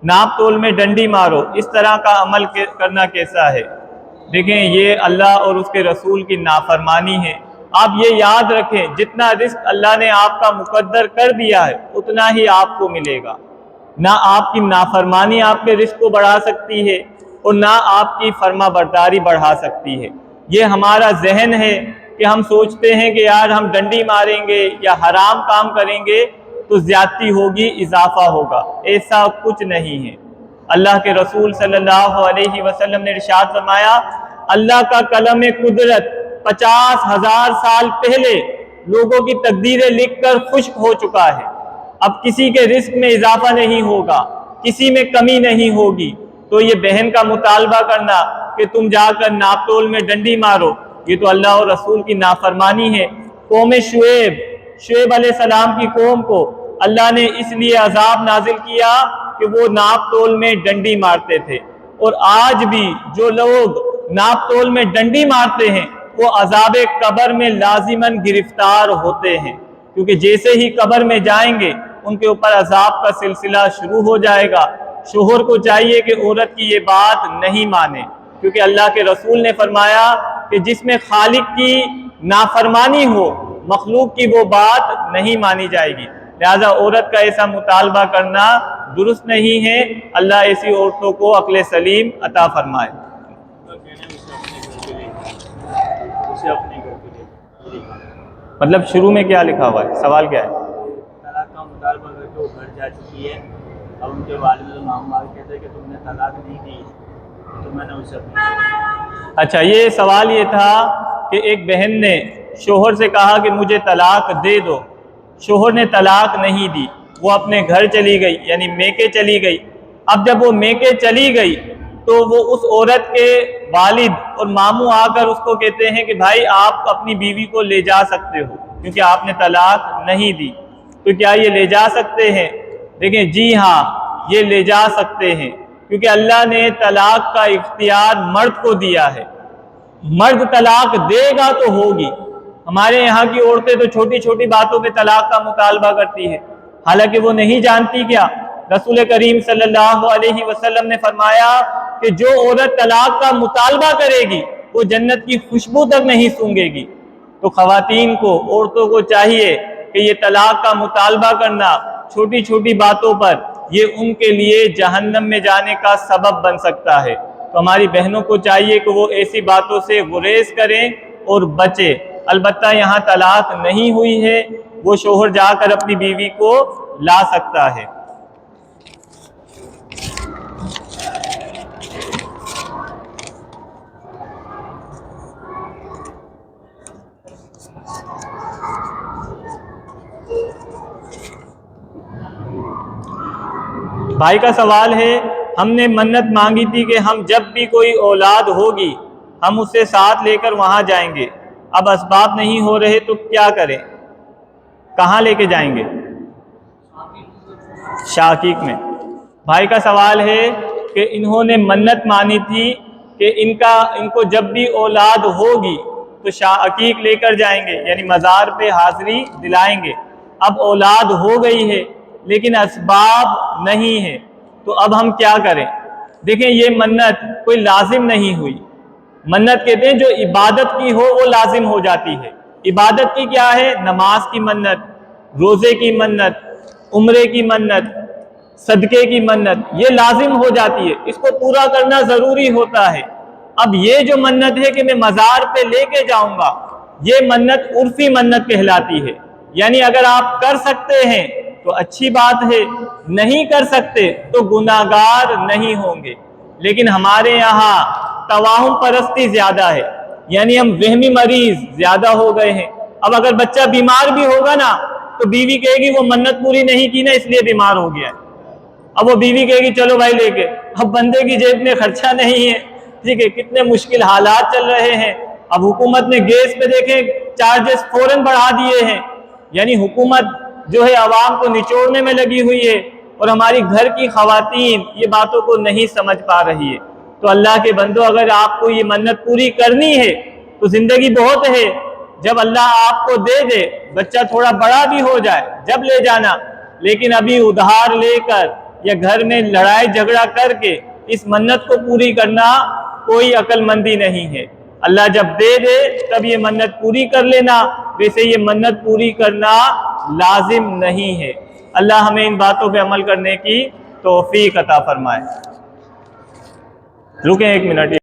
ناپ تول میں ڈنڈی مارو، اس طرح کا عمل کرنا کیسا ہے؟ دیکھیں یہ اللہ اور اس کے رسول کی نافرمانی ہے۔ آپ یہ یاد رکھیں جتنا رزق اللہ نے آپ کا مقدر کر دیا ہے اتنا ہی آپ کو ملے گا، نہ آپ کی نافرمانی آپ کے رزق کو بڑھا سکتی ہے اور نہ آپ کی فرما برداری بڑھا سکتی ہے۔ یہ ہمارا ذہن ہے کہ ہم سوچتے ہیں کہ یار ہم ڈنڈی ماریں گے یا حرام کام کریں گے تو زیادتی ہوگی، اضافہ ہوگا، ایسا کچھ نہیں ہے۔ اللہ کے رسول صلی اللہ علیہ وسلم نے ارشاد فرمایا، اللہ کا قلم قدرت 50,000 سال پہلے لوگوں کی تقدیریں لکھ کر خشک ہو چکا ہے۔ اب کسی کے رزق میں اضافہ نہیں ہوگا، کسی میں کمی نہیں ہوگی۔ تو یہ بہن کا مطالبہ کرنا کہ تم جا کر ناپ تول میں ڈنڈی مارو، یہ تو اللہ اور رسول کی نافرمانی ہے۔ قوم شعیب علیہ السلام کی قوم کو اللہ نے اس لیے عذاب نازل کیا کہ وہ ناپ تول میں ڈنڈی مارتے تھے، اور آج بھی جو لوگ ناپ تول میں ڈنڈی مارتے ہیں وہ عذاب قبر میں لازماً گرفتار ہوتے ہیں، کیونکہ جیسے ہی قبر میں جائیں گے ان کے اوپر عذاب کا سلسلہ شروع ہو جائے گا۔ شوہر کو چاہیے کہ عورت کی یہ بات نہیں مانے، کیونکہ اللہ کے رسول نے فرمایا کہ جس میں خالق کی نافرمانی ہو مخلوق کی وہ بات نہیں مانی جائے گی، لہذا عورت کا ایسا مطالبہ کرنا درست نہیں ہے۔ اللہ ایسی عورتوں کو عقل سلیم عطا فرمائے۔ مطلب شروع میں کیا لکھا ہوا ہے؟ سوال کیا ہے؟ طلاق کا مطالبہ کر کے وہ گھر جا چکی ہے، اب ان کے والد ماں کہتے ہیں کہ تم نے طلاق نہیں دی تو میں نے اسے اچھا، یہ سوال یہ تھا کہ ایک بہن نے شوہر سے کہا کہ مجھے طلاق دے دو، شوہر نے طلاق نہیں دی، وہ اپنے گھر چلی گئی، یعنی میکے چلی گئی۔ اب جب وہ میکے چلی گئی تو وہ اس عورت کے والد اور ماموں آ کر اس کو کہتے ہیں کہ بھائی آپ اپنی بیوی کو لے جا سکتے ہو کیونکہ آپ نے طلاق نہیں دی۔ تو کیا یہ لے جا سکتے ہیں؟ دیکھیں جی ہاں، یہ لے جا سکتے ہیں، کیونکہ اللہ نے طلاق کا اختیار مرد کو دیا ہے۔ مرد طلاق دے گا تو ہوگی۔ ہمارے یہاں کی عورتیں تو چھوٹی چھوٹی باتوں پہ طلاق کا مطالبہ کرتی ہیں، حالانکہ وہ نہیں جانتی کیا رسول کریم صلی اللہ علیہ وسلم نے فرمایا کہ جو عورت طلاق کا مطالبہ کرے گی وہ جنت کی خوشبو تک نہیں سونگھے گی۔ تو خواتین کو، عورتوں کو چاہیے کہ یہ طلاق کا مطالبہ کرنا چھوٹی چھوٹی باتوں پر یہ ان کے لیے جہنم میں جانے کا سبب بن سکتا ہے۔ تو ہماری بہنوں کو چاہیے کہ وہ ایسی باتوں سے گریز کریں اور بچیں۔ البتہ یہاں طلاق نہیں ہوئی ہے، وہ شوہر جا کر اپنی بیوی کو لا سکتا ہے۔ بھائی کا سوال ہے، ہم نے منت مانگی تھی کہ ہم جب بھی کوئی اولاد ہوگی ہم اسے ساتھ لے کر وہاں جائیں گے، اب اسباب نہیں ہو رہے تو کیا کریں؟ کہاں لے کے جائیں گے؟ شاقیق میں۔ بھائی کا سوال ہے کہ انہوں نے منت مانی تھی کہ ان کو جب بھی اولاد ہوگی تو شاقیق لے کر جائیں گے، یعنی مزار پہ حاضری دلائیں گے۔ اب اولاد ہو گئی ہے لیکن اسباب نہیں ہے، تو اب ہم کیا کریں؟ دیکھیں یہ منت کوئی لازم نہیں ہوئی۔ منت کہتے ہیں جو عبادت کی ہو وہ لازم ہو جاتی ہے۔ عبادت کی کیا ہے؟ نماز کی منت، روزے کی منت، عمرے کی منت، صدقے کی منت، یہ لازم ہو جاتی ہے، اس کو پورا کرنا ضروری ہوتا ہے۔ اب یہ جو منت ہے کہ میں مزار پہ لے کے جاؤں گا، یہ منت عرفی منت کہلاتی ہے، یعنی اگر آپ کر سکتے ہیں تو اچھی بات ہے، نہیں کر سکتے تو گناہگار نہیں ہوں گے۔ لیکن ہمارے یہاں توہم پرستی زیادہ ہے، یعنی ہم وہمی مریض زیادہ ہو گئے ہیں۔ اب اگر بچہ بیمار بھی ہوگا نا تو بیوی کہے گی وہ منت پوری نہیں کی نا اس لیے بیمار ہو گیا ہے، اب وہ بیوی کہے گی چلو بھائی لے کے، اب بندے کی جیب میں خرچہ نہیں ہے، ٹھیک ہے، کتنے مشکل حالات چل رہے ہیں۔ اب حکومت نے گیس پہ دیکھیں چارجز فوراً بڑھا دیے ہیں، یعنی حکومت جو ہے عوام کو نچوڑنے میں لگی ہوئی ہے، اور ہماری گھر کی خواتین یہ باتوں کو نہیں سمجھ پا رہی ہے۔ تو اللہ کے بندو، اگر آپ کو یہ منت پوری کرنی ہے تو زندگی بہت ہے، جب اللہ آپ کو دے دے، بچہ تھوڑا بڑا بھی ہو جائے جب لے جانا، لیکن ابھی ادھار لے کر یا گھر میں لڑائی جھگڑا کر کے اس منت کو پوری کرنا کوئی عقل مندی نہیں ہے۔ اللہ جب دے دے تب یہ منت پوری کر لینا، ویسے یہ منت پوری کرنا لازم نہیں ہے۔ اللہ ہمیں ان باتوں پہ عمل کرنے کی توفیق عطا فرمائے۔ رکیں ایک منٹ۔